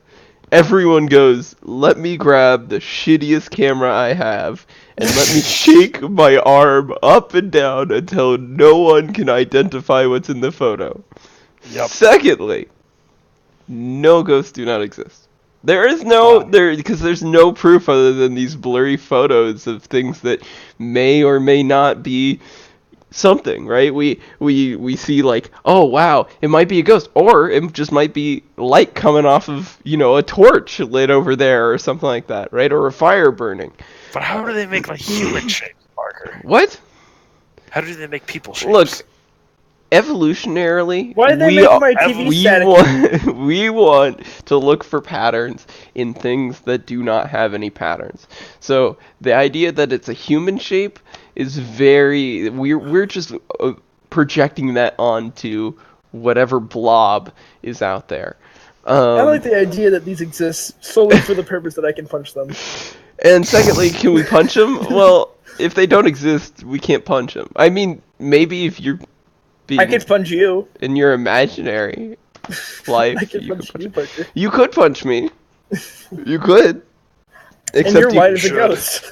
everyone goes, let me grab the shittiest camera I have, and let me shake my arm up and down until no one can identify what's in the photo. Yep. Secondly, no ghosts do not exist. There is because there's no proof other than these blurry photos of things that may or may not be something, right? We see like, oh wow, it might be a ghost, or it just might be light coming off of, a torch lit over there or something like that, right? Or a fire burning. But how do they make human shapes, Parker? What? How do they make people shapes? Look, evolutionarily, Why did they make my TV static? we want to look for patterns in things that do not have any patterns. So the idea that it's a human shape is we're just projecting that onto whatever blob is out there. I like the idea that these exist solely for the purpose that I can punch them. And secondly, can we punch them? Well, if they don't exist, we can't punch them. I mean, maybe if you're I could punch you. in your imaginary life, I could punch you, Parker. You could punch me. You could. And you're white as a ghost.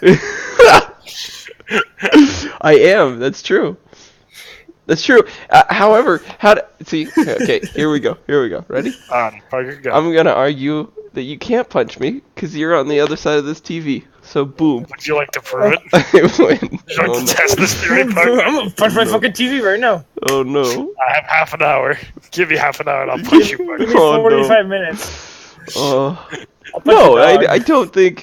I am. That's true. That's true. However, see? Okay, here we go. Ready? Parker, go. I'm gonna argue that you can't punch me because you're on the other side of this TV. So boom. Would you like to prove it? I win. Would you like to test this theory, Parker? I'm gonna punch my fucking TV right now. Oh no. I have half an hour. Give me half an hour and I'll punch you, Parker. Give me Oh, no. 45 minutes. No, your dog.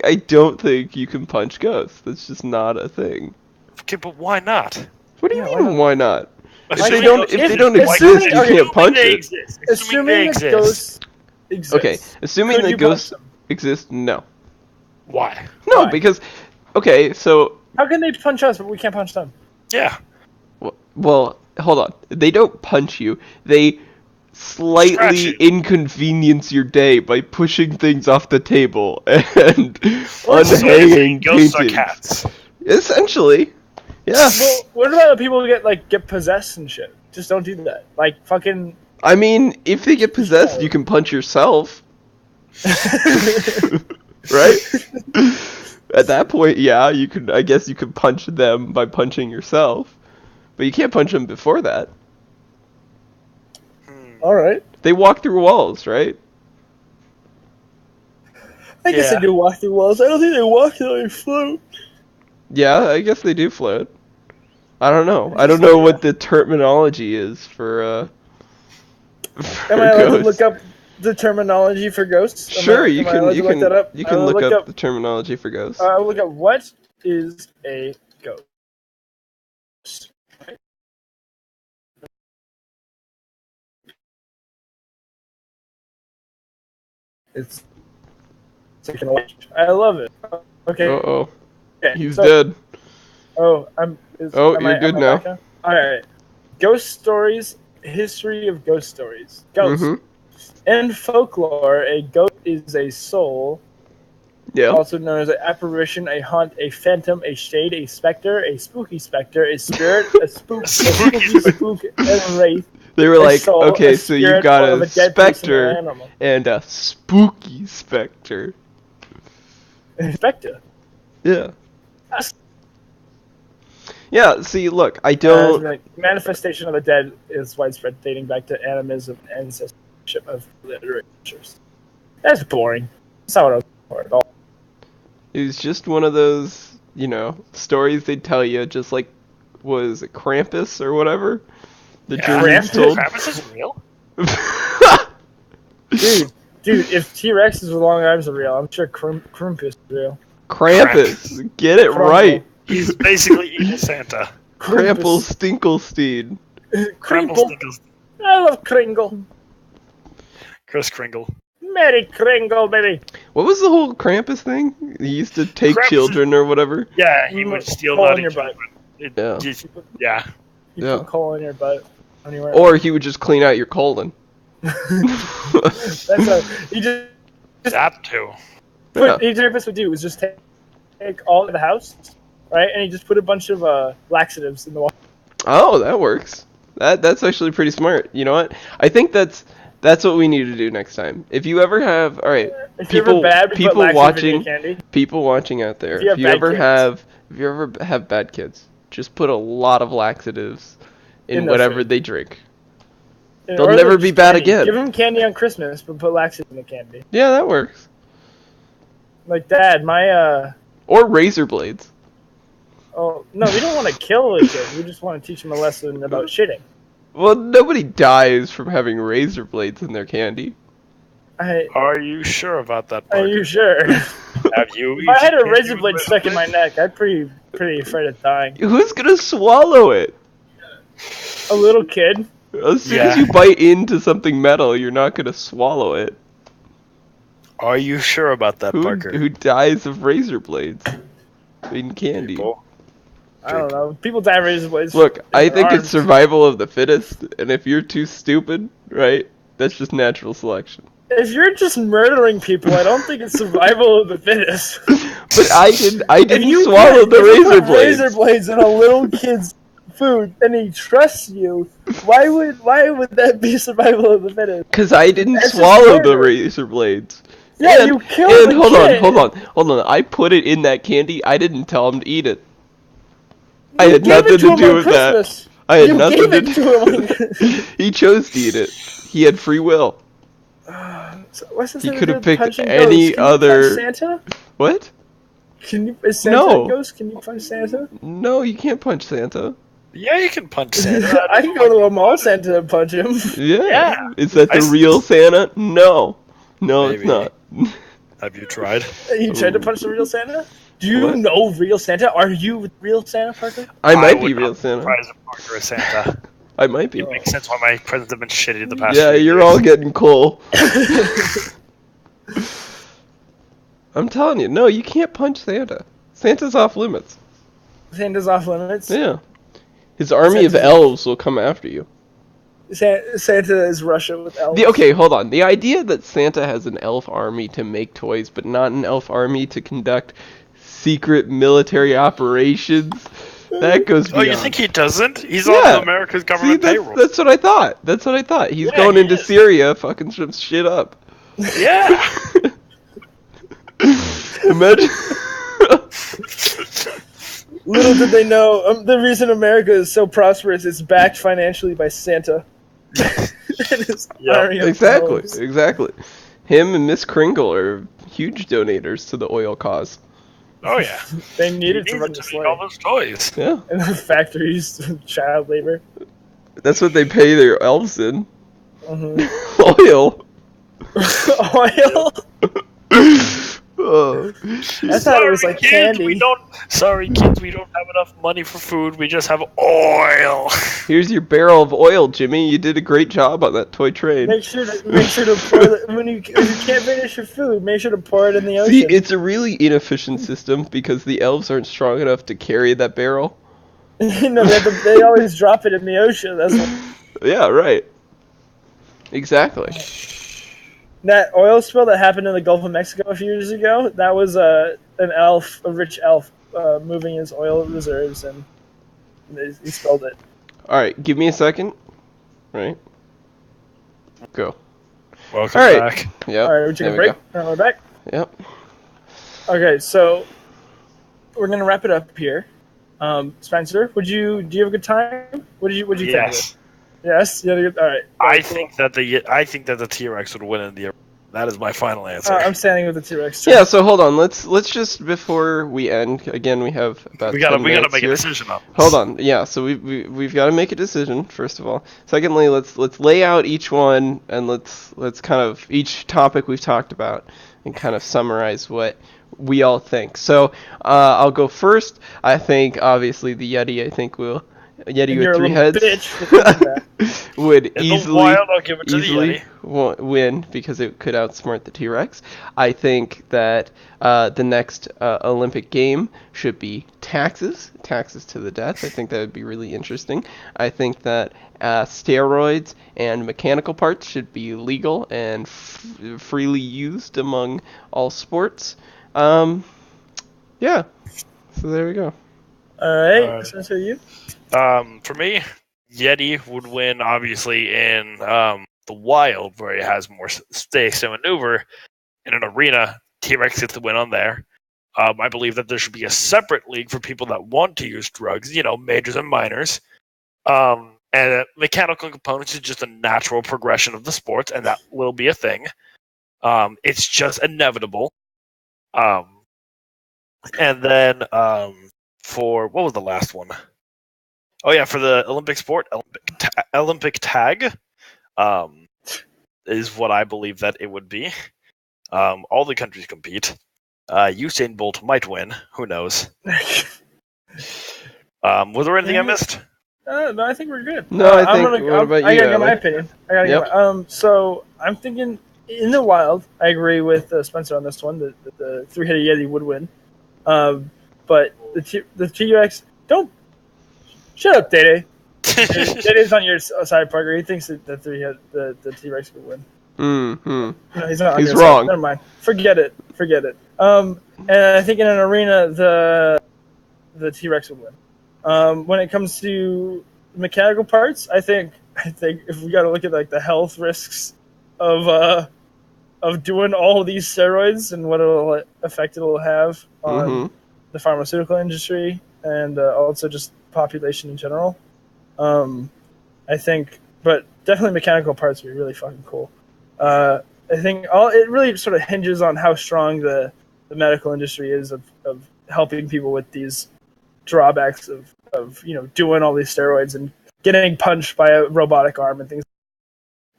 I don't think you can punch ghosts. That's just not a thing. Okay, but why not? What do you Yeah, mean? Why not? If Assuming- they don't assuming- exist, you okay, can't punch they it. exist. Assuming they that exist. ghosts exist. Okay, assuming could that you ghosts punch them? exist, no. Why? No, Why? because okay, so How can they punch us, but we can't punch them? Yeah. well, hold on. They don't punch you. They Scratch slightly you. inconvenience your day by pushing things off the table and So unhanging ghosts are paintings. cats. Essentially, yeah. Well, what about the people who get possessed and shit? Just don't do that. Like, fucking... I mean, if they get possessed, you can punch yourself, right? At that point, yeah, you could. I guess you could punch them by punching yourself, but you can't punch them before that. Alright. They walk through walls, right? I guess Yeah. they do walk through walls. I don't think they walk, they float. Yeah, I guess they do float. I don't know. I don't know what the terminology is for Am I allowed to ghosts. look up the terminology for ghosts? Sure, Am you I allowed can. to look that up? You I can will look up the terminology for ghosts. I'll look up what is a ghost. It's taking a watch. I love it. Okay. Uh-oh. Okay, He's so- dead. Oh, You're good now. All right. Ghost stories. History of ghost stories. Ghosts. Mhm. In folklore, a ghost is a soul Yeah. Also known as an apparition, a haunt, a phantom, a shade, a specter, a spooky specter, a spirit, a spooky spook, and a wraith. They were A like, soul, okay, a so you've spirit, got or of a a dead person or specter animal. and a spooky specter. A specter. Yeah. That's- Yeah, see, look, I don't... like, manifestation of the dead is widespread, dating back to animism and ancestorship of literatures. That's boring. That's not what I was looking for at all. It was just one of those, you know, stories they'd tell you, just like, was it Krampus or whatever? The Germans told. Krampus is real? Dude, if T-Rexes with long arms are real, I'm sure Krampus is real. Krampus, get it right. He's basically evil Santa. Krampelstinkelsteen. Kringle. I love Kringle. Chris Kringle. Merry Kringle, baby. What was the whole Krampus thing? He used to take Krampus children or whatever? Yeah, he would steal Coal in naughty your butt. children. Yeah. You Yeah. put coal in your butt. Anywhere. Or he would just clean out your colon. That's how he just That too. what T-Rexes would do was just take all of the house, right, and he just put a bunch of laxatives in the water. Oh, that works. That's actually pretty smart. You know what? I think that's what we need to do next time. If you ever have, all right, If you're ever bad, we put laxative in your candy. people watching out there, If you ever have bad kids, just put a lot of laxatives in their whatever food. they drink. Or They'll never just be bad candy. again. Give them candy on Christmas, but put laxative in the candy. Yeah, that works. Like, Dad, my Or razor blades. oh no, we don't want to kill the kid. We just want to teach them a lesson about shitting. Well, nobody dies from having razor blades in their candy. Are you sure about that, Are Parker? you sure? Have you? If I had a razor blade stuck in my neck, I'd pretty afraid of dying. Who's gonna swallow it? A little kid. As soon as you bite into something metal, you're not gonna swallow it. Are you sure about that, Parker? Who dies of razor blades in candy? People? I don't know. People die of razor blades. Look, in I their think arms. it's survival of the fittest, and if you're too stupid, right, that's just natural selection. If you're just murdering people, I don't think it's survival of the fittest. But I didn't If swallow the if you razor put blades. razor blades in a little kid's food, and he trusts you. Why would that be survival of the fittest? Because I didn't That's just swallow the murder. razor blades. Yeah, you killed the kid. hold on. I put it in that candy. I didn't tell him to eat it. I You had gave nothing it to to him do on with Christmas. that. I had You nothing gave to it do. to him. He chose to eat it. He had free will. So what's this He thing could to have do with picked punching any ghosts? Can you other- punch Santa? What? Is Santa No. a ghost? Can you punch Santa? No, you can't punch Santa. Yeah, you can punch Santa. I can go to a mall Santa and punch him. Yeah. Yeah. Is that the real Santa? No. No, Maybe. it's not. Have you tried? You tried to punch the real Santa? Do you What? know real Santa? Are you real Santa, Parker? I might would be not real Santa. surprised if Parker is Santa. I might be. It makes sense why my presents have been shitty the past Yeah, few you're years. all getting cool. I'm telling you, no, you can't punch Santa. Santa's off limits. Santa's off limits. Yeah. His army of Santa's- elves will come after you. Santa is Russia with elves. Okay, hold on. The idea that Santa has an elf army to make toys, but not an elf army to conduct secret military operations, that goes Oh, beyond. you think he doesn't? He's Yeah. on America's See, government payroll. that's what I thought. That's what I thought. He's Yeah, going he into is. Syria, fucking some shit up. Yeah. Imagine. Little did they know, the reason America is so prosperous is backed financially by Santa. And his Yep. army of Exactly, elves. exactly. Him and Miss Kringle are huge donators to the oil cause. Oh yeah. They needed to He run needs the to make all sleigh. those toys. Yeah, And the factories, child labor. that's what they pay their elves in. Mhm. Oil. Oil? Oh. I thought it was like kids, candy. Sorry, kids, we don't have enough money for food. We just have oil. Here's your barrel of oil, Jimmy. You did a great job on that toy train. Make sure to pour it if you can't finish your food. Make sure to pour it in the ocean. See, it's a really inefficient system because the elves aren't strong enough to carry that barrel. No, they always drop it in the ocean. That's what, Yeah, right. Exactly. that oil spill that happened in the Gulf of Mexico a few years ago, that was a rich elf, moving his oil reserves, and he spilled it. All right, give me a second. Right. Go. Welcome All right. back. Yep. All right, we take a break. And we're back. Yep. Okay, so we're gonna wrap it up here. Spencer, do you have a good time? What did you think? Yes. Yes. You had a good. All right. I think that the T-Rex would win in the. That is my final answer. I'm standing with the T-Rex. Yeah. So hold on. Let's just before we end again. We have about. we gotta 10 minutes make here. a decision on this. Hold on. Yeah. So we've got to make a decision first of all. Secondly, let's lay out each one and let's kind of each topic we've talked about and kind of summarize what we all think. So I'll go first. I think obviously the Yeti. I think will. Yeti with 3 heads would In the easily wild, I'll give it to the Yeti. win because it could outsmart the T-Rex. I think that the next Olympic game should be taxes to the death. I think that would be really interesting. I think that steroids and mechanical parts should be legal and freely used among all sports. Yeah, so there we go. All right. Spencer, you? For me, Yeti would win, obviously, in the wild, where it has more space to maneuver. In an arena, T-Rex gets the win on there. I believe that there should be a separate league for people that want to use drugs, majors and minors. And mechanical components is just a natural progression of the sport, and that will be a thing. It's just inevitable. And then for, what was the last one? Oh yeah, for the Olympic sport, Olympic tag, is what I believe that it would be. All the countries compete. Usain Bolt might win. Who knows? Was there anything I missed? No, I think we're good. No, I think. What about you? I gotta get my opinion. So I'm thinking in the wild. I agree with Spencer on this one. The 3-headed Yeti would win. But the T-Rex don't. Shut up, Dede. Dede's on your side, Parker. He thinks that the T-Rex would win. Mm-hmm. No, he's not. He's wrong. Side. Never mind. Forget it. And I think in an arena, the T-Rex would win. When it comes to mechanical parts, I think if we got to look at like the health risks of doing all these steroids and what effect it'll have on the pharmaceutical industry and also just population in general. I think, but definitely mechanical parts would be really fucking cool. I think it really sort of hinges on how strong the medical industry is of helping people with these drawbacks of doing all these steroids and getting punched by a robotic arm and things.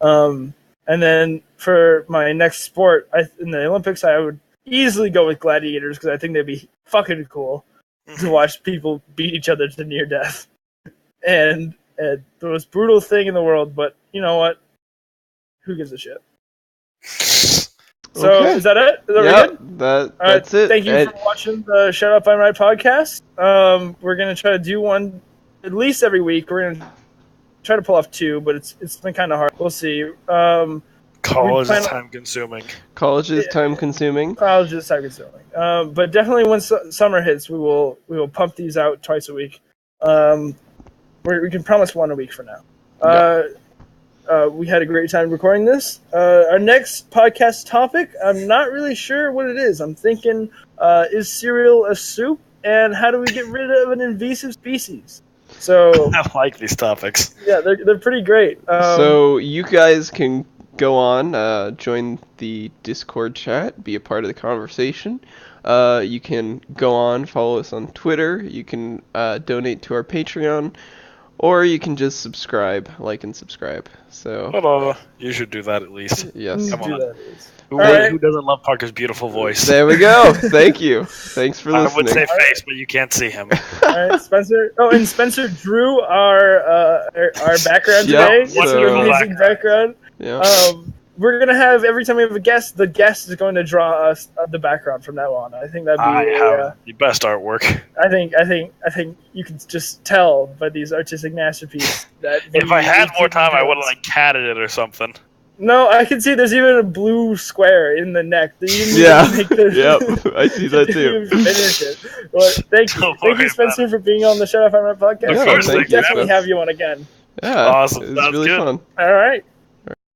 And then for my next sport in the Olympics, I would easily go with gladiators because I think they'd be fucking cool to watch people beat each other to near death. And the most brutal thing in the world, but you know what? Who gives a shit? So Okay. is that it? Is that good? That's it. Thank you for watching the Shut Up I'm Right podcast. We're gonna try to do one at least every week. We're gonna try to pull off 2, but it's been kind of hard. We'll see. College is time consuming. College is time consuming. But definitely when summer hits, we will pump these out twice a week. We can promise 1 a week for now. We had a great time recording this. Our next podcast topic, I'm not really sure what it is. I'm thinking, is cereal a soup? And how do we get rid of an invasive species? So I like these topics. Yeah, they're pretty great. So you guys can go on, join the Discord chat, be a part of the conversation. You can go on, follow us on Twitter. You can donate to our Patreon. Or you can just like and subscribe. So you should do that at least. Yes. Come on. Who Who doesn't love Parker's beautiful voice? There we go. Thank you. Thanks for listening. I would say face, but you can't see him. All right, Spencer. Oh, and Spencer drew our background today. It's an amazing background. Yeah. We're gonna have every time we have a guest, the guest is going to draw us the background from now on. I think that'd be the best artwork. I think you can just tell by these artistic masterpieces that if I had more time, I would have catted it or something. No, I can see there's even a blue square in the neck. You didn't Yeah. even make the, Yep. I see that you didn't too. even finish it. Well, thank you. Don't Thank worry you, Spencer, about for being on the Shut Up I'm Right podcast. Of course, We'll thank you, definitely Spence. have you on again. Yeah. Awesome. It was Sounds really good. fun. All right.